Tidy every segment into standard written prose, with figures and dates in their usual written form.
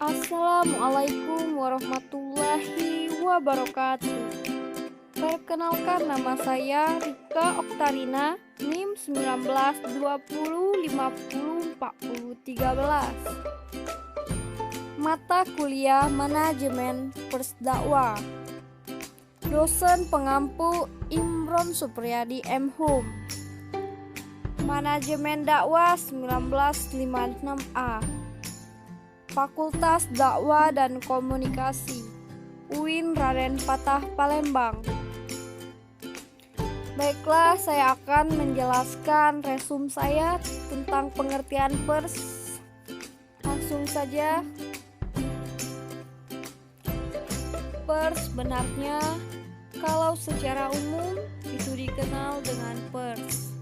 Assalamualaikum warahmatullahi wabarakatuh. Perkenalkan, nama saya Rika Oktarina, NIM 1920504013. Mata kuliah Manajemen Persdakwah. Dosen pengampu Imron Supriyadi M.Hum. Manajemen Dakwah 1956A. Fakultas Dakwah dan Komunikasi, UIN Raden Patah Palembang. Baiklah, saya akan menjelaskan resum saya tentang pengertian pers. Langsung saja. Pers sebenarnya kalau secara umum itu dikenal dengan pers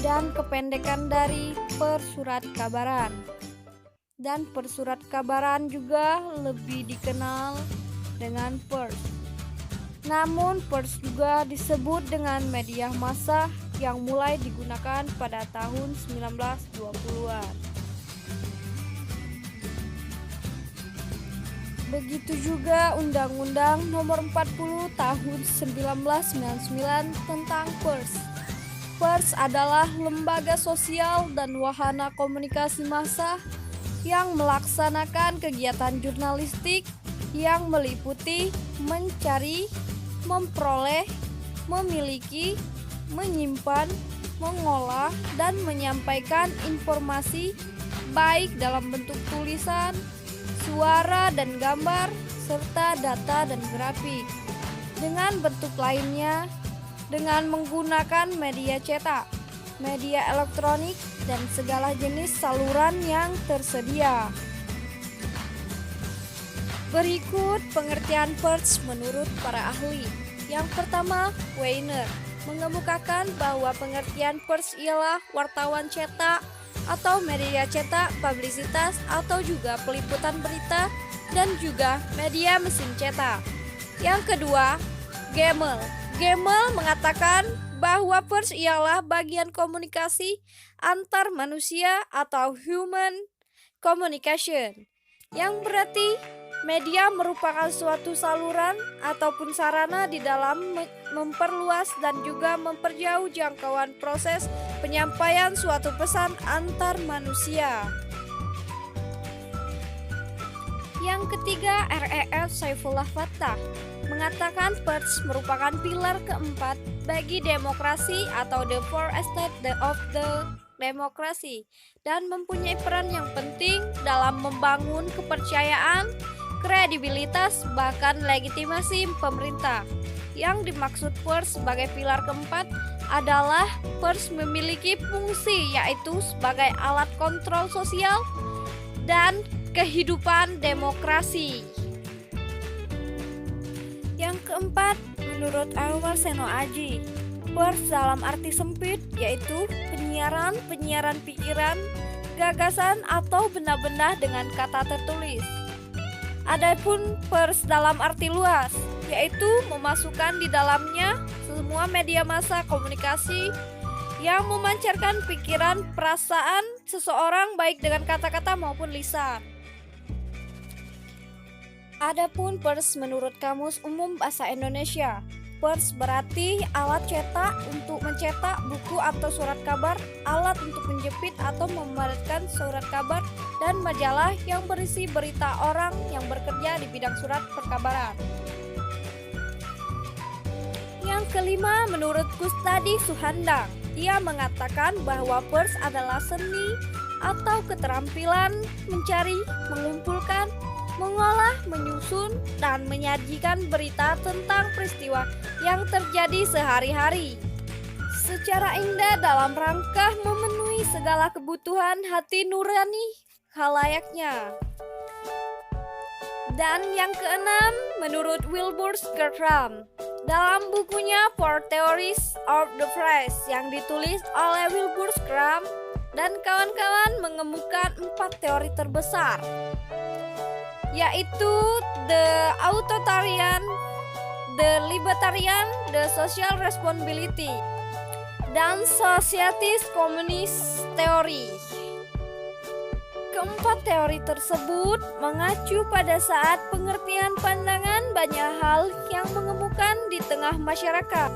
dan kependekan dari persurat kabaran. Dan persurat kabaran juga lebih dikenal dengan pers. Namun pers juga disebut dengan media massa yang mulai digunakan pada tahun 1920-an. Begitu juga Undang-Undang Nomor 40 Tahun 1999 tentang pers. Pers adalah lembaga sosial dan wahana komunikasi massa yang melaksanakan kegiatan jurnalistik yang meliputi mencari, memperoleh, memiliki, menyimpan, mengolah, dan menyampaikan informasi baik dalam bentuk tulisan, suara dan gambar, serta data dan grafik. Dengan bentuk lainnya, dengan menggunakan media cetak, media elektronik, dan segala jenis saluran yang tersedia. Berikut pengertian pers menurut para ahli. Yang pertama, Weiner mengemukakan bahwa pengertian pers ialah wartawan cetak atau media cetak, publisitas atau juga peliputan berita, dan juga media mesin cetak. Yang kedua, Gemel mengatakan bahwa pers ialah bagian komunikasi antar manusia atau human communication, yang berarti media merupakan suatu saluran ataupun sarana di dalam memperluas dan juga memperjauh jangkauan proses penyampaian suatu pesan antar manusia. Yang ketiga, REF Saifullah Fattah mengatakan pers merupakan pilar keempat bagi demokrasi atau the fourth estate of the democracy dan mempunyai peran yang penting dalam membangun kepercayaan, kredibilitas, bahkan legitimasi pemerintah. Yang dimaksud pers sebagai pilar keempat adalah pers memiliki fungsi yaitu sebagai alat kontrol sosial dan kehidupan demokrasi. Yang keempat, menurut Anwar Seno Aji, pers dalam arti sempit yaitu penyiaran pikiran, gagasan atau benda-benda dengan kata tertulis. Adapun pers dalam arti luas yaitu memasukkan di dalamnya semua media massa komunikasi yang memancarkan pikiran, perasaan seseorang baik dengan kata-kata maupun lisan. Adapun pers menurut Kamus Umum Bahasa Indonesia, pers berarti alat cetak untuk mencetak buku atau surat kabar, alat untuk menjepit atau memadatkan surat kabar, dan majalah yang berisi berita orang yang bekerja di bidang surat perkabaran. Yang kelima, menurut Kustadi Suhandang, ia mengatakan bahwa pers adalah seni atau keterampilan mencari, mengumpulkan, mengolah, menyusun, dan menyajikan berita tentang peristiwa yang terjadi sehari-hari secara indah dalam rangka memenuhi segala kebutuhan hati nurani khalayaknya. Dan yang keenam, menurut Wilbur Gertram, dalam bukunya Four Theories of the Press yang ditulis oleh Wilbur Gertram dan kawan-kawan mengemukakan 4 teori terbesar, yaitu the authoritarian, the libertarian, the social responsibility, dan socialist communist theory. Keempat teori tersebut mengacu pada saat pengertian pandangan banyak hal yang mengemukan di tengah masyarakat.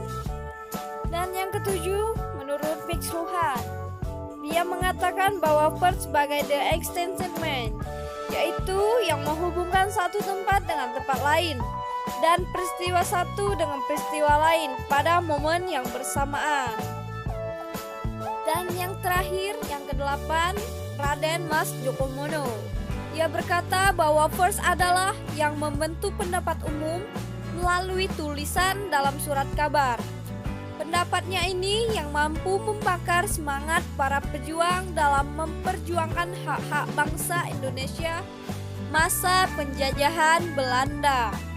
Dan yang ketujuh, menurut Fix Luhan, dia mengatakan bahwa First sebagai the extension man, yaitu yang menghubungkan satu tempat dengan tempat lain dan peristiwa satu dengan peristiwa lain pada momen yang bersamaan. Dan yang terakhir, yang kedelapan, Raden Mas Jokomono. Ia berkata bahwa First adalah yang membentuk pendapat umum melalui tulisan dalam surat kabar. Pendapatnya ini yang mampu membakar semangat para pejuang dalam memperjuangkan hak-hak bangsa Indonesia masa penjajahan Belanda.